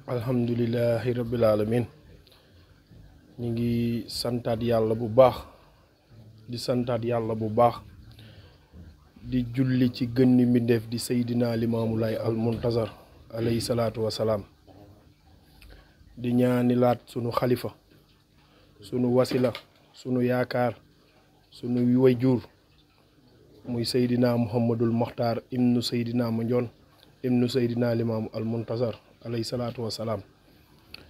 alhamdulillahi rabbil alamin ñi ngi santaat yàlla bu baax di julli ci gënni mbindeef di Seydina Limaamu Laay al Muntazar alayhi salaatu wasalaam di ñaanilaat sunu xalifa sunu wasila sunu yaakaar sunu wayjuur muy Seydina Muhammadul Moxtaar ibnu Seydina Mandione ibnu Seydina Limaamu al Muntazar alayhi salaatu wasalaam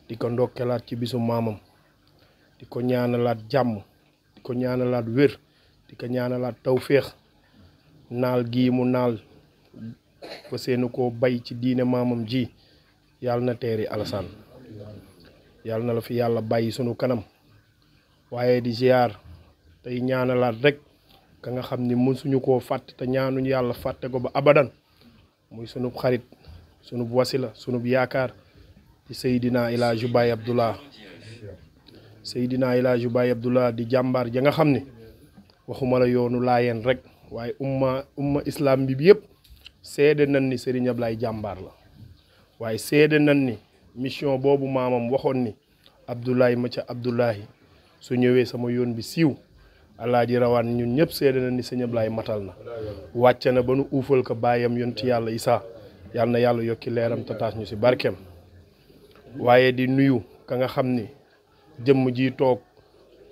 di ko ndokkelaat ci bisu maamam di ko ñaanalaat jàmm di ko ñaanalaat wér di ko ñaanalaat tawféex naal gii mu naal fa seenu koo bay ci diine maamam ji yàlla na teeri alasaan yàlla na la fi yàlla bàyyi sunu kanam waaye di ziar tey ñaanalaat rek ka nga xam ni mësuñu koo fàtte te ñaanuñu yàlla fàtte ko ba abadan muy sunub xarit sunub wasila sunub yaakaar di Seydina El Hadji Baye Abdullah Seydina El Hadji Baye Abdullah di jàmbaar ja nga xam ni waxuma la yoonu laayeen rek waaye umma islam bi yëpp seede nañ ni Serigne Ablaye jàmbaar la waaye seede nañ ni mission boobu maamam waxoon ni Abdoulaye ma ca Abdoulahi su ñëwee sama yoon bi siiw alaaji rawaan ñun ñëpp seede nañ ni Serigne Ablaye matal na wàcc na ba nu uufal ko baayam yonti yàlla Isaa yàlla na yàlla yokki leeram tataas ñu si barkeem waaye di nuyu ka nga xam ni jëmm ji toog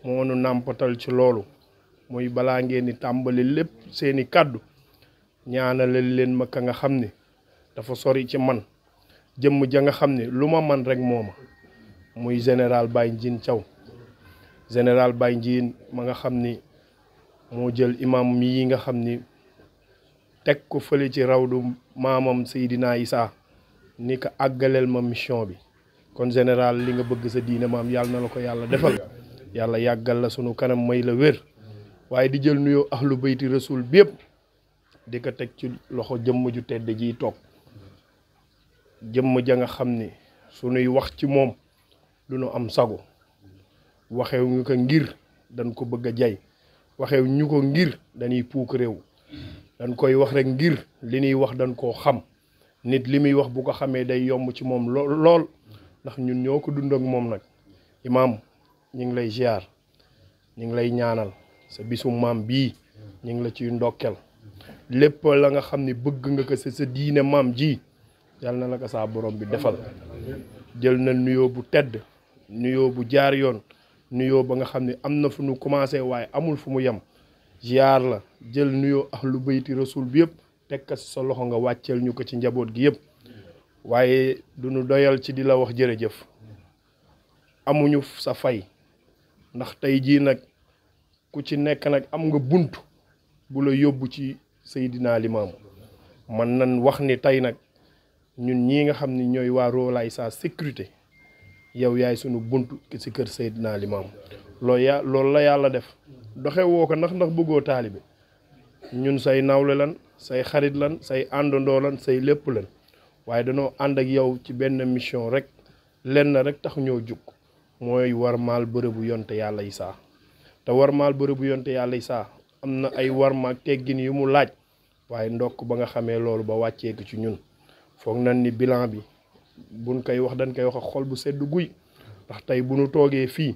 moo nu nàmpatal ci loolu muy balaa ngeen di tàmbali lépp seeni kàddu ñaanalal leen ma ka nga xam ni dafa sori ci man jëmm ja nga xam ni lu ma man rek mooma muy général Baye Ndiine Thiaw général Baye Ndiine ma nga xam ni moo jël imam yi nga xam ni teg ko fële ci rawdu maamam Seydina Isaa ni ko àggaleel ma mission bi kon général li nga bëgg sa diine maam yàlla na la ko yàlla defal yàlla yàggal la sunu kanam may la wér waaye di jël nuyoo ahlu bayti rasul bi yëpp di ko teg ci loxo jëmm ju tedd ji toog jëmm ja nga xam ni sunuy wax ci moom du nu am sago waxew ñu ko ngir dañ ko bëgg a jay waxew ñu ko ngir dañuy puuk réew dañ koy wax rek ngir li ñuy wax dañ koo xam nit li muy wax bu ko xamee day yomb ci moom lool ndax ñun ñoo ko dund ak moom nag imaam ñu ngi lay ziar ñu ngi lay ñaanal sa bisu maam bii ñu ngi la ciy ndokkel lépp la nga xam ni bëgg nga ko sa diine maam ji yàlla na la ko saa borom bi defal jël na nuyoo bu tedd nuyoo bu jaar yoon nuyoo ba nga xam ne am na fu nu commencé waaye amul fu mu yem ziar la jël nuyoo ahlu bayti rasul bi yëpp teg ko sa loxo nga wàcceel ñu ko ci njaboot gi yëpp waaye du nu doyal ci di la wax jërëjëf amuñu sa fay ndax tey jii nag ku ci nekk nag am nga bunt bu la yóbbu ci Seydina Limaamu man nan wax ni tey nag ñun ñii nga xam ni ñooy waa Roolaay sa sécurité yow yaay sunu bunt ci kër Seydina Limaamu loolu la yàlla def doxe woo ko ndax bëggoo taalibe ñun say nawle lan say xarit lan say àndandoo lan say lépp lan waaye danoo ànd ak yow ci benn mission rek lenn rek tax ñoo jug mooy warmaal bërëbu yonte yàlla Isaa te warmaal bërëbu yonte yàlla Isaa am na ay warmaak teggin yu mu laaj waaye ndokk ba nga xamee loolu ba wàcceeku ci ñun foog nañ ni bilan bi buñ koy wax dañ koy wax ak xol bu sedd guy ndax tey bu nu toogee fii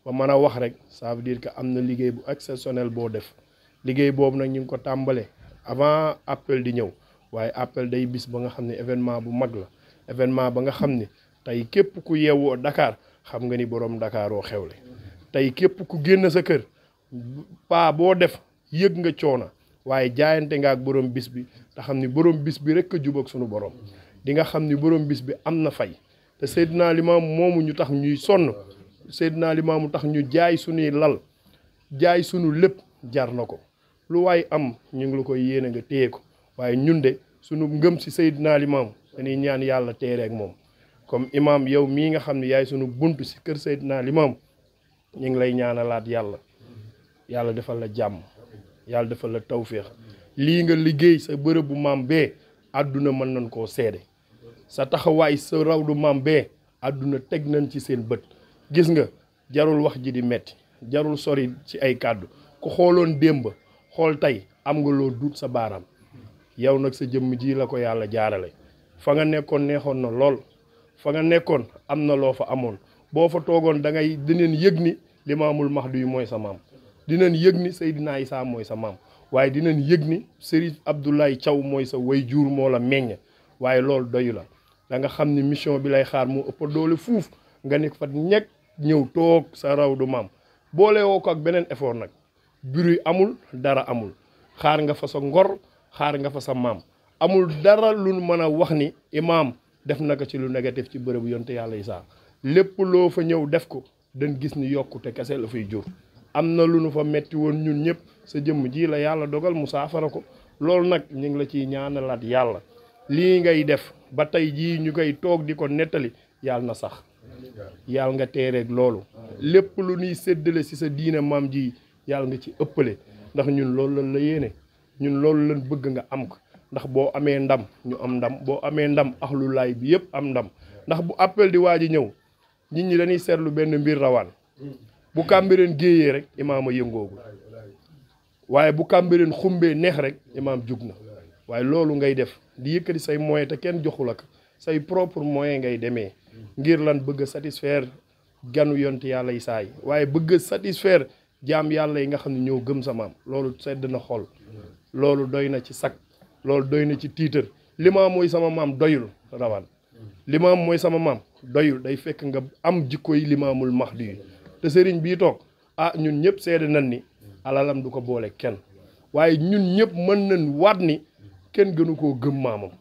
ba mën a wax rek ça veut dire que am na liggéey bu exceptionnel boo def liggéey boobu nag ñu ngi ko tàmbale avant appel di ñëw waaye appel day bis ba nga xam ne événement bu mag la événement ba nga xam ne tey képp ku yeewoo Dakar xam nga ni borom Dakaroo xewle tey képp ku génn sa kër paa boo def yëg nga coona waaye jaayante nga ak borom bis bi te xam ni borom bis bi rek a jub ak sunu borom di nga xam ni borom bis bi am na fay te Seydina Limaamu moomu ñu tax ñuy sonn Seydina Limaamu tax ñu jaay sunuy lal jaay sunu lépp jar na ko lu waay am ñu ngi la koy yéene nga téye ko waaye ñun de sunu ngëm si Seydina Limaamu dañuy ñaan yàlla teere ak moom comme imam yow mii nga xam ne yaay sunu buntu si kër Seydina Limaamu ñu ngi lay ñaanalaat yàlla defal la jàmm yàlla defal la tawféex lii nga liggéey sa bërëbu maam bee àdduna mën nañ koo seede sa taxawaay sa rawdu maam bee àdduna teg nañ ci seen bët gis nga jarul wax ji di metti jarul sori ci ay kàddu ku xooloon démb xool tey am nga loo duut sa baaraam yow nag sa jëmm ji la ko yàlla jaarale fa nga nekkoon neexoon na lool fa nga nekkoon am na loo fa amoon boo fa toogoon da ngay dineen yëg ni Limaamul Mahdi yu mooy sa maam dinañ yëg ni Seydina Issa mooy sa maam waaye dinañ yëg ni Serigne Abdoulaye Thiaw mooy sa way jur moo la meññ waaye loolu doyu la da nga xam ni mission bi lay xaar moo ëpp doole fuuf nga nekk fa ñekk ñëw toog sa raw du maam boole woo ko ak beneen effort nag bruit amul dara amul xaar nga fa sa ngor xaar nga fa sa maam amul dara lu mën a wax ni imaam def na ko ci lu négatif ci bërëbu yonte yàlla Issa lépp loo fa ñëw def ko dañ gis ni yokkute kese la fay jur am na lu nu fa metti woon ñun ñëpp sa jëmm ji la yàlla dogal mu saafara ko loolu nag ñu ngi la ciy ñaanalaat yàlla lii ngay def ba tey jii ñu koy toog di ko nettali yàlla na sax yàlla nga teereeg loolu lépp lu ñuy séddale ci sa diine maam ji yàlla nga ci ëppale ndax ñun loolu lan la yéene ñun loolu lan bëgg nga am ko ndax boo amee ndam ñu am ndam boo amee ndam axlu laay bi yëpp am ndam ndax bu appel di waa ji ñëw nit ñi dañuy seetlu benn mbir rawaan bu Cambérène géeyee rek imaam a yëngoogu waaye bu Cambérène xumbee neex rek imaam jug na waaye loolu ngay def di yëkkati say moyen te kenn joxu la ko say propre moyen ngay demee ngir lan bëgg a satisfaire ganu yonte yàlla yi saay waaye bëgg a satisfaire jaam yàlla yi nga xam ne ñoo gëm sa maam loolu sedd na xol loolu doy na ci sag loolu doy na ci tiitër limaam mooy sama maam doyul rawaan limaam mooy sama maam doyul day fekk nga am jikko yi Limaamul Mahdi yi te sëriñ bii toog ñun ñëpp seede nañ ni alalam du ko boole kenn waaye ñun ñëpp mën nañ waat ni kenn gënu koo gëm maamam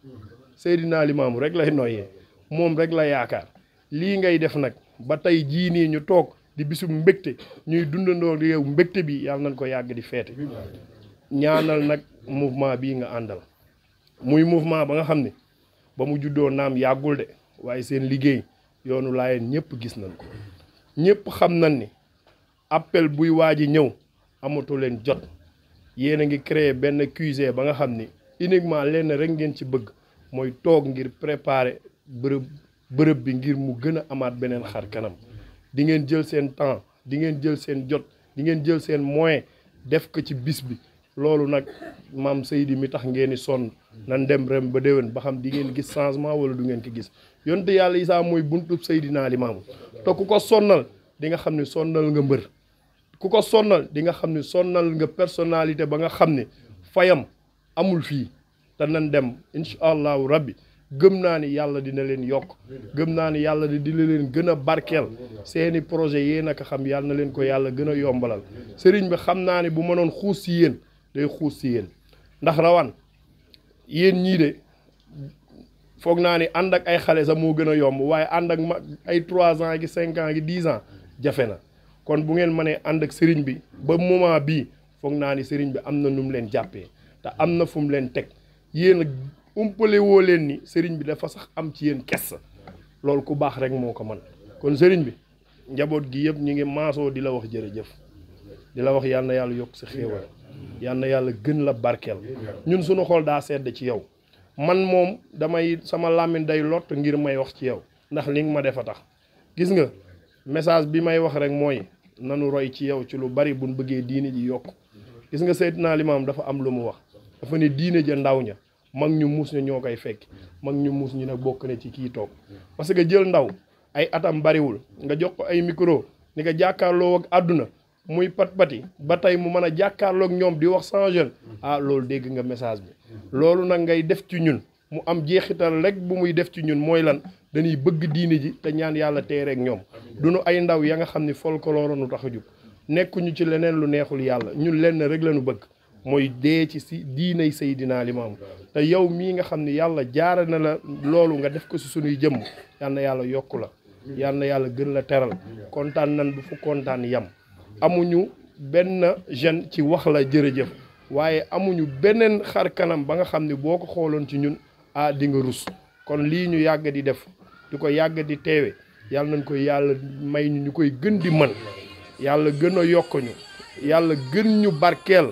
Seydina Limaamu rek lay noyyee moom rek la yaakaar lii ngay def nag ba tey jii nii ñu toog di bisu mbégte ñuy dundandoo di yow mbégte bi yàlla nañ ko yàgg di feete ñaanal nag mouvement bii nga àndal muy mouvement ba nga xam ni ba mu juddoo naam yàggul de waaye seen liggéey yoonu Laayeen ñëpp gis nañ ko ñëpp xam nañ ni appel buy waaji ñëw amatu leen jot yéen a ngi créer benn QG ba nga xam ni uniquement lenn rek ngeen ci bëgg mooy toog ngir préparer bërëb bi ngir mu gën a amaat beneen xar kanam di ngeen jël seen temps di ngeen jël seen jot di ngeen jël seen moyen def ko ci bis bi loolu nag maam Seydi mi tax ngeen di sonn nan dem ren ba déwén ba xam di ngeen gis changement wala du ngeen ko gis yonte yàlla Issa mooy buntu Seydina Limaamu te ku ko sonnal di nga xam ne sonnal nga mbër ku ko sonnal di nga xam ne sonnal nga personnalité ba nga xam ne fayam amul fii te nan dem incha allahu rabbi gëm naa ni yàlla dina leen yokk gëm naa ni yàlla dina leen gën a barkeel seeni projet yéen a ko xam yàlla na leen ko yàlla gën a yombalal sëriñ bi xam naa ne bu mënoon xuus si yéen day xuus si yéen ndax rawaan yéen ñii de foog naa ni ànd ak ay xale sax moo gën a yomb waaye ànd ak ay 3 ans gi 5 ans gi 10 ans jafe na kon bu ngeen mënee ànd ak sëriñ bi ba moment bii foog naa ni sëriñ bi am na nu mu leen jàppee te am na fu mu leen teg yéen umpale woo leen ni sëriñ bi dafa sax am ci yéen kes loolu ku baax rek moo ko man kon sëriñ bi njaboot gi yëpp ñu ngi maasoo di la wax jërëjëf di la wax yal na yàlla yokk sa xéewal yal na yàlla gën la barkeel ñun suñu xol daa sedd ci yow man moom damay sama làmmiñ day lott ngir may wax ci yow ndax li nga ma def a tax gis nga message bi may wax rek mooy nanu roy ci yow ci lu bari buñ bëggee diine ji yokk gis nga Seydina Limaam dafa am lu mu wax dafa ne diine ja ndaw ña mag ñu muus ña ñoo koy fekk mag ñu muus ñi nag bokk na ci kii toog parce que jël ndaw ay atam bariwul nga jox ko ay micro ni ko jàkkaarloo ak àdduna muy pat-pati ba tey mu mën a jàkkaarloo ak ñoom di wax sans jeune loolu dégg nga message bi loolu nag ngay def ci ñun mu am jeexital rek bu muy def ci ñun mooy lan dañuy bëgg diine ji te ñaan yàlla teereek ñoom duñu ay ndaw ya nga xam ni folklore nu tax a jug nekkuñu ci leneen lu neexul yàlla ñun lenn rek lañu bëgg mooy dee ci si diinay Seydina Limaamu te yow mii nga xam ne yàlla jaara na la loolu nga def ko si sunuy jëmm yal na yàlla yokku la yal na yàlla gën la teral kontaan nan bu fu kontaan yam amuñu benn jeune ci wax la jërëjëf waaye amuñu beneen xar kanam ba nga xam ne boo ko xooloon ci ñun di nga rus kon lii ñu yàgg di def di ko yàgg di teewe yàlla nañ koy yàlla may ñu koy gën di mën yàlla gën a yokk ñu yàlla gën ñu barkeel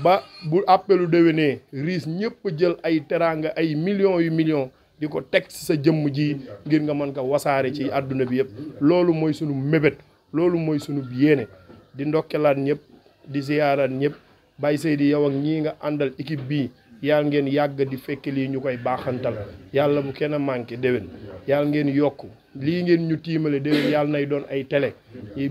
ba bu appelu déwénee riis ñëpp jël ay teraanga ay millions yu millions di ko teg ci sa jëmm ji ngir nga mën ko wasaare ci àdduna bi yëpp loolu mooy sunu mébét loolu mooy sunu yéene di ndokkelaat ñëpp di ziyaaraat ñëpp Baye Seydi yow ak ñii nga àndal équipe bii yàlla ngeen yàgg di fekk lii ñu koy baaxantal yàlla bu kenn manqué déwén yàlla ngeen yokk lii ngeen ñu tiimale déwén yàlla nay doon ay télé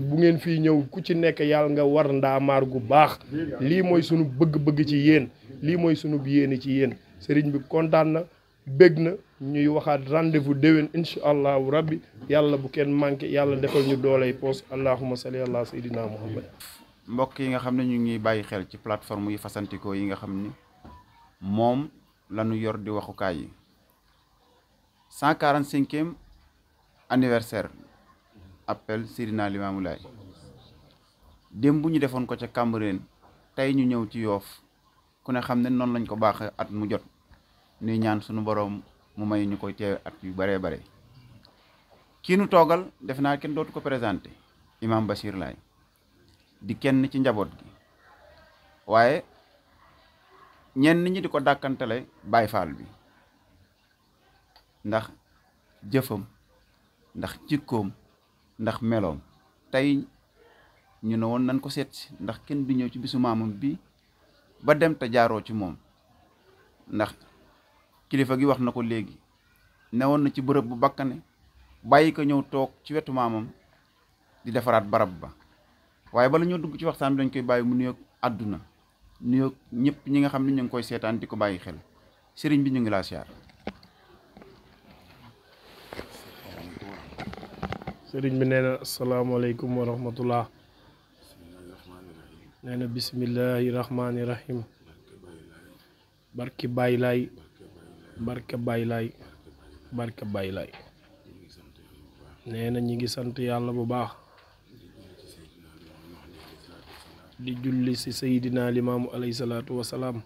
bu ngeen fii ñëw ku ci nekk yàlla nga war ndaamaar gu baax lii mooy sunu bëgg-bëgg ci yéen lii mooy sunu yéene ci yéen sëriñ bi kontaan na bég na ñuy waxaat rendez-vous déwén incha allahu rabbi yàlla bu kenn manqué yàlla defal ñu dooley poos allahumma salli ala sayyidina muhammad mbokk yi nga xam ne ñu ngi bàyyi xel ci plateforme yi fasantikoo yi nga xam ni moom lañu yor di waxukaay yi 145e anniversaire appel Seydina Limamou Laye démb ñu defoon ko ca Cambérène tey ñu ñëw ci Yoff ku ne xam ne noonu lañ ko baax at mu jot nuy ñaan sunu borom mu may ñu koy teewe at yu baree bare kii nu toogal def naa kenn dootu ko présenté Imam Bachir Laye di kenn ci njaboot gi waaye ñenn ñi di ko dàkkantale Baay Faal bi ndax jëfam ndax jikkoom ndax meloom tey ñu ne woon nañ ko seet si ndax kenn du ñëw ci bisu maamam bi ba dem te jaaroo ci moom ndax kilifa gi wax na ko léegi newoon na ci bërëb bu bakkane bàyyi ko ñëw toog ci wetu maamam di defaraat barab ba waaye bala ñoo dugg ci waxtaan bi dañ koy bàyyi mu nuyoog àdduna nuyoog ñëpp ñi nga xam ne ñu ngi koy seetaan di ko bàyyi xel sëriñ bi ñu ngi laa siyaar. sëriñ bi nee na asalaamaaleykum wa rahmatullah nee na bismillahi rahmaani rahim barke Baay Laay barke Baay Laay barke Baay Laay nee na ñi ngi sant yàlla bu baax di julli ci Seydina Limaamu alayhi salaatu wasalaam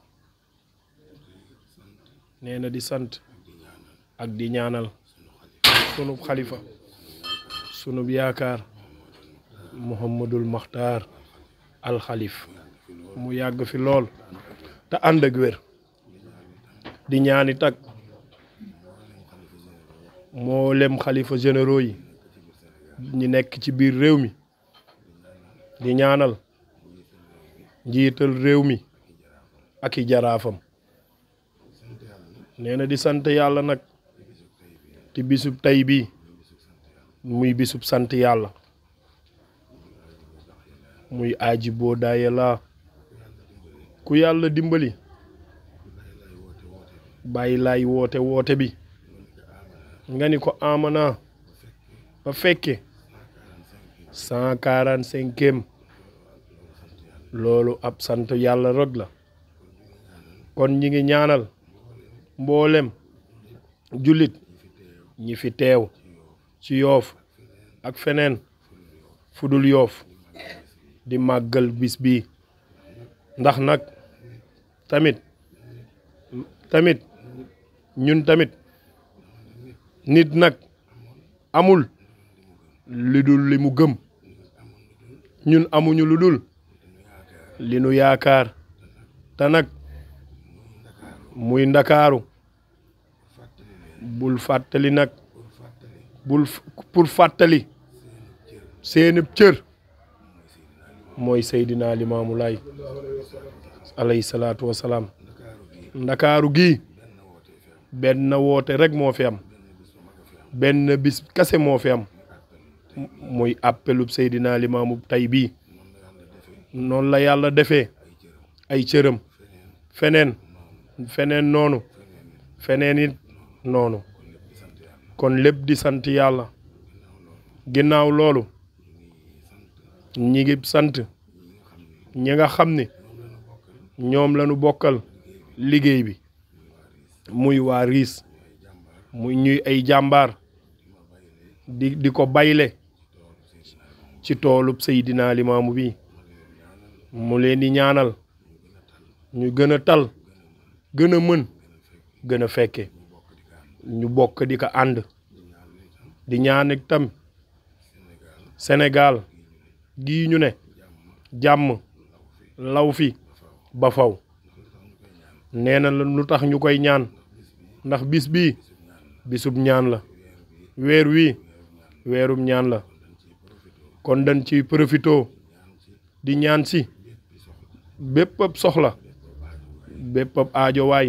nee na di sant ak di ñaanal sunub xalifa sunub yaakaar Muhammadul Maxtaar alxalif mu yàgg fi lool te ànd ak wér di ñaani tag mboolem xalifa généraux yi ñi nekk ci biir réew mi di ñaanal njiital réew mi ak i jaraafam nee na di sant yàlla nag ci bisub tey bii muy bisub sant yàlla muy aji boo daaye laa ku yàlla dimbali Baay Laay woote bi nga ni ko amana ba fekke 145e loolu ab sant yàlla rek la kon ñi ngi ñaanal mboolem jullit ñi fi teew ci Yoff ak feneen fudul Yoff di màggal bis bi ndax nag tamit ñun tamit nit nag amul lu dul li mu gëm ñun amuñu lu dul li nu yaakaar te nag muy ndakaaru bul fàttali nag pour fàttali seenub cër mooy Seydina Limaamu Laay alayhi salaatu wasalaam ndakaaru gi benn woote rek moo fi am benn bis kase moo fi am muy appelub Seydina Limaamu tey bii noonu la yàlla defee ay cëram feneen noonu feneen it noonu kon lépp di sant yàlla ginnaaw loolu ñi ngi sant ñi nga xam ne ñoom lañu bokkal liggéey bi muy waa RIS muy ñuy ay jàmbaar di ko bayle ci toolub Seydina Limaamu bi mu leen di ñaanal ñu gën a tal gën a mën gën a fekke ñu bokk di ko ànd di ñaan ak tam Sénégal gii ñu ne jàmm law fi ba faw nee na lu tax ñu koy ñaan ndax bis bii bisub ñaan la weer wi weerum ñaan la kon dañ ci profitoo di ñaan si bépp soxla bépp aajo waay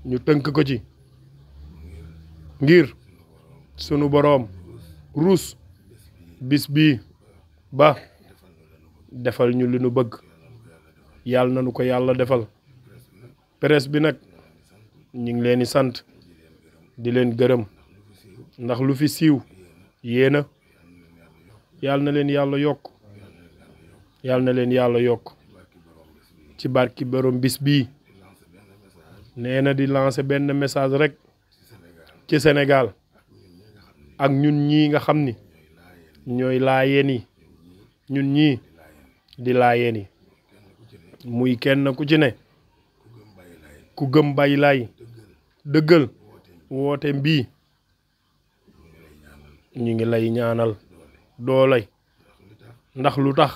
ñu tënk ko ci ngir sunu boroom ruus bis bii ba defal ñu li nu bëgg yàlla na nu ko yàlla defal. presse bi nag ñu ngi leen di sant di leen gërëm ndax lu fi siiw yéena yàlla na leen yàlla yokk yàlla na leen yàlla yokk ci barki borom bis bii. nee na di lancer benn message rek ci Sénégal ak ñun ñii nga xam ni ñooy laayeen yi ñun ñii di laayeen yi muy kenn ku ci ne ku gëm Baay Laay dëggal woote bii ñu ngi lay ñaanal doolay ndax lu tax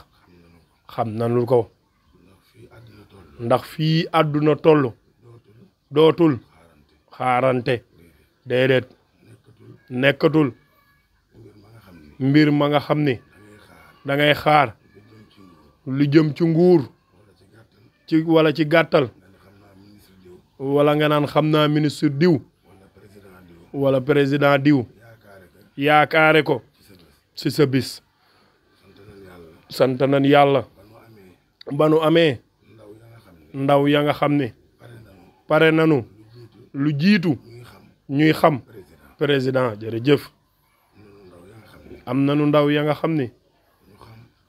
xam nañu ko ndax fii àdduna toll dootul xaarante déedéet nekkatul mbir ma nga xam ni da ngay xaar lu jëm ci nguur ci wala ci gàttal wala nga naan xam naa ministre diw wala président diw yaakaare ko ci sa bis. sant nañ yàlla ba nu amee ndaw ya nga xam ne pare nanu lu jiitu ñuy xam président jërëjëf. am nanu ndaw ya nga xam ne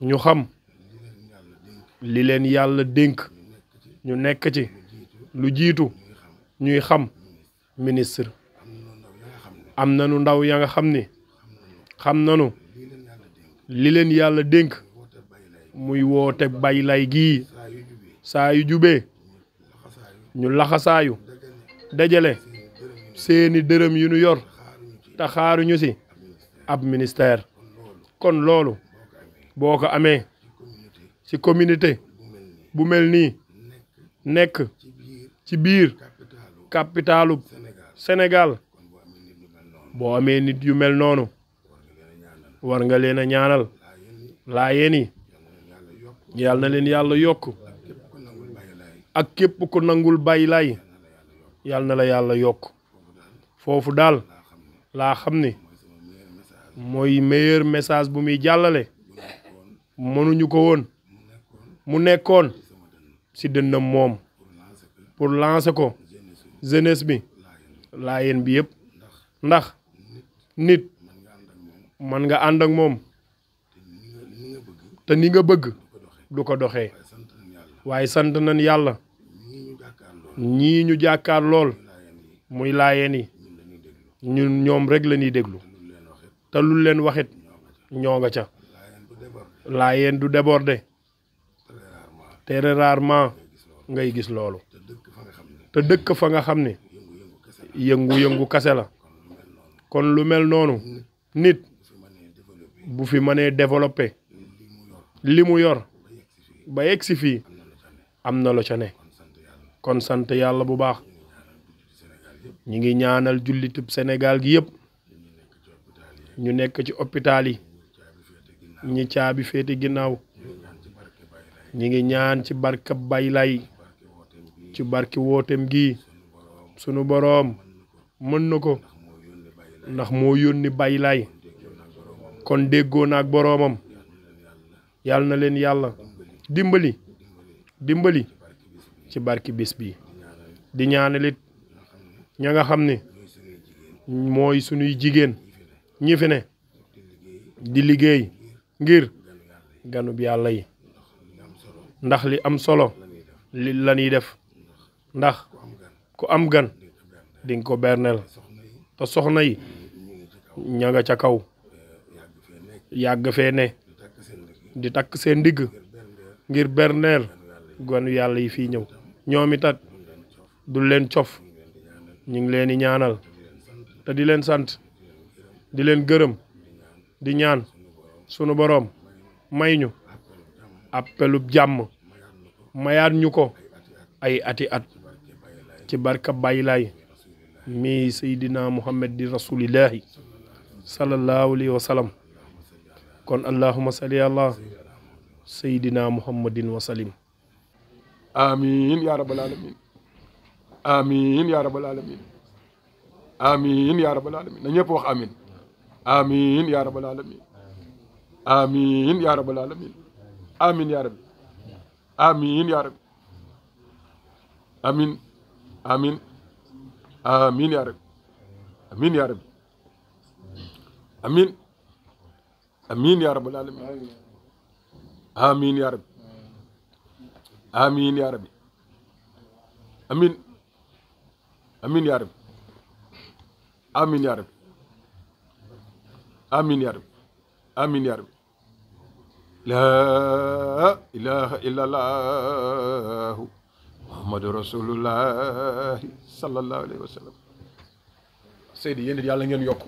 ñu xam li leen yàlla dénk ñu nekk ci lu jiitu ñuy xam ministre. am nanu ndaw ya nga xam ne xam nanu li leen yàlla dénk muy woote Baay Laay gii saa yu jubee ñu laxasaayu dajale seeni dërëm yu nu yor te xaaruñu ci ab ministère. kon loolu boo ko amee ci communauté bu mel nii nekk ci biir capitalu Sénégal boo amee nit yu mel noonu war nga leen a ñaanal laayeen yi yàlla na leen yàlla yokk ak képp ku nangul Baay Laay yàlla na la yàlla yokk. foofu daal laa xam ni mooy meilleur message bu muy jàllale mënuñu ko woon mu nekkoon ci dënnam moom pour lancer ko jeunesse bi laayeen bi yëpp. ndax nit man nga ànd ak moom te ni nga bëgg du ko doxee waaye sant nañ yàlla ñii ñu jàkkaar lool muy laayeen yi ñun ñoom rek la ñuy déglu te lu leen waxit ñoo nga ca. laayeen du déborder très rarement ngay gis loolu te dëkk fa nga xam ne yëngu-yëngu kase la. kon lu mel noonu nit bu fi mënee développer li mu yor ba yegg si fii am na lo ca ne. kon sant yàlla bu baax. ñi ngi ñaanal jullitub Sénégal gi yëpp ñu nekk ci hôpital yi ñi caabi féete ginnaaw ñi ngi ñaan ci barkab Baay Laay ci barki wootem gi sunu boroom mën na ko ndax moo yónni Baay Laay kon déggoo na ak boroomam. yàlla na leen yàlla dimbali ci barki bis bi. di ñaanalit ña nga xam ne mooy sunuy jigéen ñi fi ne di liggéey ngir ganub yàlla yi ndax li am solo li la ñuy def ndax ku am gan dinga ko berneel te soxna yi ña nga ca kaw yàgg fee ne di takk seen ndigg ngir berneel ganu yàlla yi fii ñëw. ñoom itam du leen cof ñu ngi leen di ñaanal te di leen sant di leen gërëm di ñaan sunu boroom may ñu appelub jàmm mayaat ñu ko ay ati at ci barka Baay Laay mi Seydina Muhammad di rasulillahi sallallahu alayhi wa sallam. kon allahumma salli ala Seydina Muhammadin wa sallim. amin ya rabbal alamin. amin ya rabbal alamin amin ya rabbal alamin na ñëpp wax amin amin ya rabbal alamin amin ya rabbal alamin amin ya rabbi amin ya rabbi amin amin amin ya rabbi amin ya rabbi amin amin ya rabbal alamin amin ya rabbi amin ya rabbi amin amin ya rabbi amin ya rabbi amin ya rabbi amin ya rabbi la ilaha illallah muhammadu rasulullah sallallahu alayhi wa sallam Seydi yéen it yàlla ngeen yokk